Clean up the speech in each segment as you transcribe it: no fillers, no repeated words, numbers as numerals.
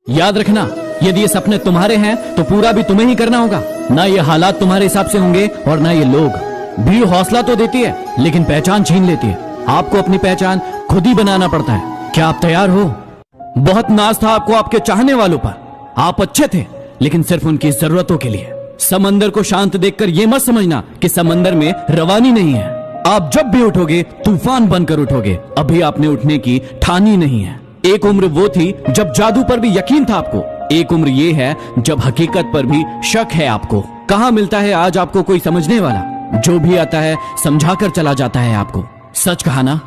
याद रखना, यदि ये सपने तुम्हारे हैं तो पूरा भी तुम्हें ही करना होगा। ना ये हालात तुम्हारे हिसाब से होंगे और ना ये लोग। भीड़ हौसला तो देती है लेकिन पहचान छीन लेती है। आपको अपनी पहचान खुद ही बनाना पड़ता है। क्या आप तैयार हो? बहुत नाज था आपको आपके चाहने वालों पर। आप अच्छे थे लेकिन सिर्फ उनकी जरूरतों के लिए। समंदर को शांत देखकर ये मत समझना कि समंदर में रवानी नहीं है। आप जब भी उठोगे तूफान बनकर उठोगे। अभी आपने उठने की ठानी नहीं है। एक उम्र वो थी जब जादू पर भी यकीन था आपको। एक उम्र ये है जब हकीकत पर भी शक है आपको। कहां मिलता है आज आपको कोई समझने वाला? जो भी आता है समझाकर चला जाता है आपको। सच कहा ना?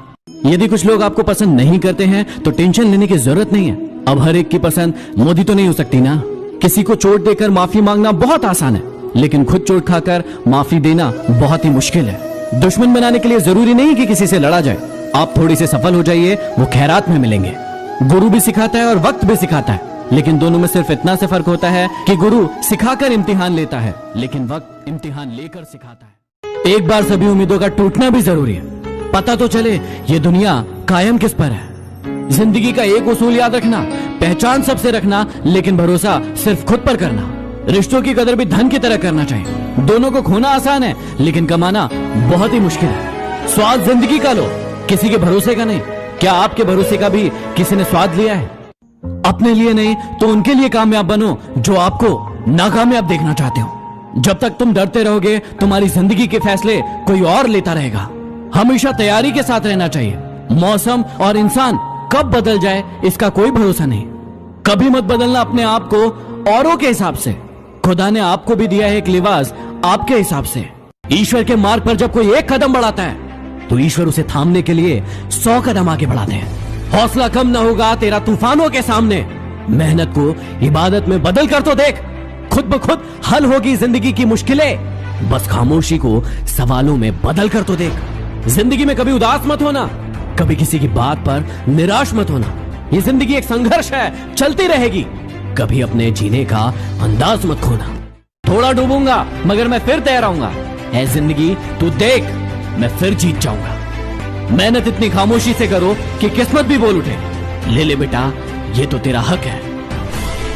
यदि कुछ लोग आपको पसंद नहीं करते हैं तो टेंशन लेने की जरूरत नहीं है। अब हर एक की पसंद मोदी तो नहीं हो सकती ना। किसी को चोट देकर माफी मांगना बहुत आसान है लेकिन खुद चोट खाकर माफी देना बहुत ही मुश्किल है। दुश्मन बनाने के लिए जरूरी नहीं कि किसी से लड़ा जाए। आप थोड़ी से सफल हो जाइए, वो खैरात में मिलेंगे। गुरु भी सिखाता है और वक्त भी सिखाता है, लेकिन दोनों में सिर्फ इतना से फर्क होता है कि गुरु सिखाकर इम्तिहान लेता है लेकिन वक्त इम्तिहान लेकर सिखाता है। एक बार सभी उम्मीदों का टूटना भी जरूरी है। पता तो चले ये दुनिया कायम किस पर है। जिंदगी का एक उसूल याद रखना, पहचान सबसे रखना लेकिन भरोसा सिर्फ खुद पर करना। रिश्तों की कदर भी धन की तरह करना चाहिए। दोनों को खोना आसान है लेकिन कमाना बहुत ही मुश्किल है। स्वाद जिंदगी का लो, किसी के भरोसे का नहीं। क्या आपके भरोसे का भी किसी ने स्वाद लिया है? अपने लिए नहीं तो उनके लिए कामयाब बनो जो आपको नाकामयाब देखना चाहते हो। जब तक तुम डरते रहोगे तुम्हारी जिंदगी के फैसले कोई और लेता रहेगा। हमेशा तैयारी के साथ रहना चाहिए। मौसम और इंसान कब बदल जाए इसका कोई भरोसा नहीं। कभी मत बदलना अपने आप को औरों के हिसाब से। खुदा ने आपको भी दिया है एक लिबास आपके हिसाब से। ईश्वर के मार्ग पर जब कोई एक कदम बढ़ाता है तो ईश्वर उसे थामने के लिए 100 कदम आगे बढ़ाते हैं। हौसला कम ना होगा तेरा तूफानों के सामने। मेहनत को इबादत में बदल कर तो देख, खुद ब खुद हल होगी जिंदगी की मुश्किलें। बस खामोशी को सवालों में बदल कर तो देख। जिंदगी में कभी उदास मत होना, कभी किसी की बात पर निराश मत होना। ये जिंदगी एक संघर्ष है, चलती रहेगी। कभी अपने जीने का अंदाज मत खोना। थोड़ा डूबूंगा मगर मैं फिर तैर आऊंगा। है जिंदगी तू देख, मैं फिर जीत जाऊंगा। मेहनत इतनी खामोशी से करो कि किस्मत भी बोल उठे। ले ले बेटा, ये तो तेरा हक है।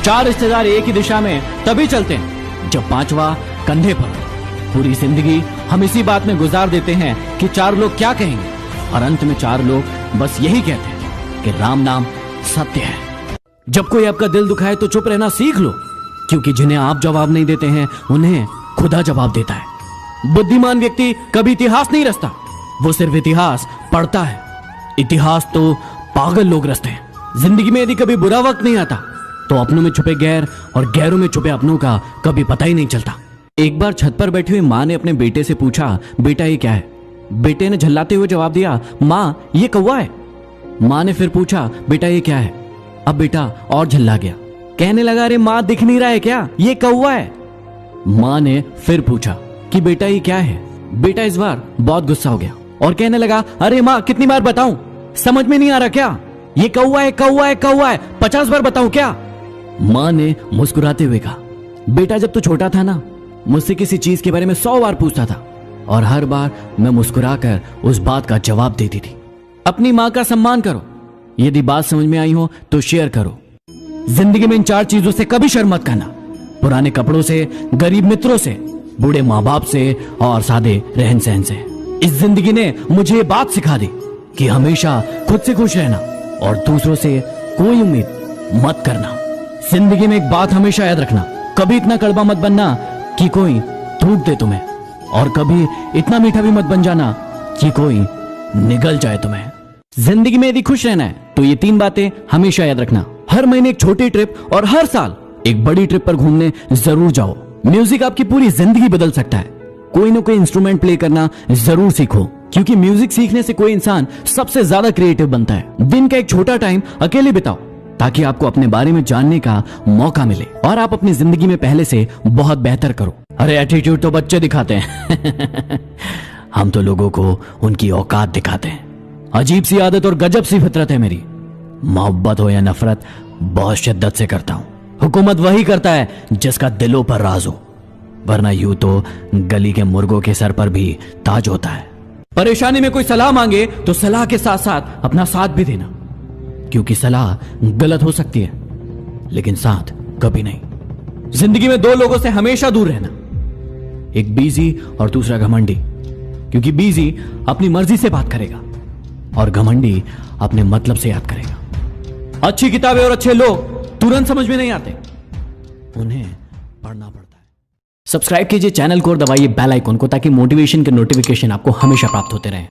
4 रिश्तेदार एक ही दिशा में तभी चलते हैं जब 5वां कंधे पर। पूरी जिंदगी हम इसी बात में गुजार देते हैं कि 4 लोग क्या कहेंगे, और अंत में 4 लोग बस यही कहते हैं कि राम नाम सत्य है। जब कोई आपका दिल दुखाए तो चुप रहना सीख लो, क्योंकि जिन्हें आप जवाब नहीं देते हैं उन्हें खुदा जवाब देता है। बुद्धिमान व्यक्ति कभी इतिहास नहीं रचता, वो सिर्फ इतिहास पढ़ता है। इतिहास तो पागल लोग रचते हैं। जिंदगी में यदि कभी बुरा वक्त नहीं आता तो अपनों में छुपे गैर और गैरों में छुपे अपनों का कभी पता ही नहीं चलता। एक बार छत पर बैठी हुई माँ ने अपने बेटे से पूछा, बेटा ये क्या है? बेटे ने झल्लाते हुए जवाब दिया, माँ ये कौवा है। माँ ने फिर पूछा, बेटा ये क्या है? अब बेटा और झल्ला गया, कहने लगा, अरे माँ दिख नहीं रहा है क्या? ये कौवा है। माँ ने फिर पूछा कि बेटा ये क्या है? बेटा इस बार बहुत गुस्सा हो गया और कहने लगा, अरे माँ कितनी बार बताऊं, समझ में नहीं आ रहा क्या? ये कौवा है, कौवा है, कौवा है, 50 बार बताऊं क्या? माँ ने मुस्कुराते हुए कहा, बेटा जब तू छोटा था ना, मुझसे किसी चीज के बारे में 100 बार पूछता था और हर बार मैं मुस्कुराकर उस बात का जवाब देती थी। अपनी माँ का सम्मान करो। यदि बात समझ में आई हो तो शेयर करो। जिंदगी में इन 4 चीजों से कभी शर्म मत करना। पुराने कपड़ों से, गरीब मित्रों से, बूढ़े माँ बाप से और सादे रहन सहन से। इस जिंदगी ने मुझे ये बात सिखा दी कि हमेशा खुद से खुश रहना और दूसरों से कोई उम्मीद मत करना। जिंदगी में एक बात हमेशा याद रखना, कभी इतना कड़वा मत बनना कि कोई थूक दे तुम्हें, और कभी इतना मीठा भी मत बन जाना कि कोई निगल जाए तुम्हें। जिंदगी में यदि खुश रहना है तो ये 3 बातें हमेशा याद रखना। हर महीने एक छोटी ट्रिप और हर साल एक बड़ी ट्रिप पर घूमने जरूर जाओ। म्यूजिक आपकी पूरी जिंदगी बदल सकता है। कोई ना कोई इंस्ट्रूमेंट प्ले करना जरूर सीखो, क्योंकि म्यूजिक सीखने से कोई इंसान सबसे ज्यादा क्रिएटिव बनता है। दिन का एक छोटा टाइम अकेले बिताओ ताकि आपको अपने बारे में जानने का मौका मिले और आप अपनी जिंदगी में पहले से बहुत बेहतर करो। अरे एटीट्यूड तो बच्चे दिखाते हैं हम तो लोगों को उनकी औकात दिखाते हैं। अजीब सी आदत और गजब सी फितरत है मेरी। मोहब्बत हो या नफरत बहुत शिद्दत से करता हूं। हुकूमत वही करता है जिसका दिलों पर राज हो, वरना यूं तो गली के मुर्गों के सर पर भी ताज होता है। परेशानी में कोई सलाह मांगे तो सलाह के साथ साथ अपना साथ भी देना, क्योंकि सलाह गलत हो सकती है लेकिन साथ कभी नहीं। जिंदगी में दो लोगों से हमेशा दूर रहना, एक बीजी और दूसरा घमंडी। क्योंकि बीजी अपनी मर्जी से बात करेगा और घमंडी अपने मतलब से याद करेगा। अच्छी किताबें और अच्छे लोग तुरंत समझ में नहीं आते, उन्हें पढ़ना पड़ता है। सब्सक्राइब कीजिए चैनल को और दबाइए बेल आइकन को ताकि मोटिवेशन के नोटिफिकेशन आपको हमेशा प्राप्त होते रहें।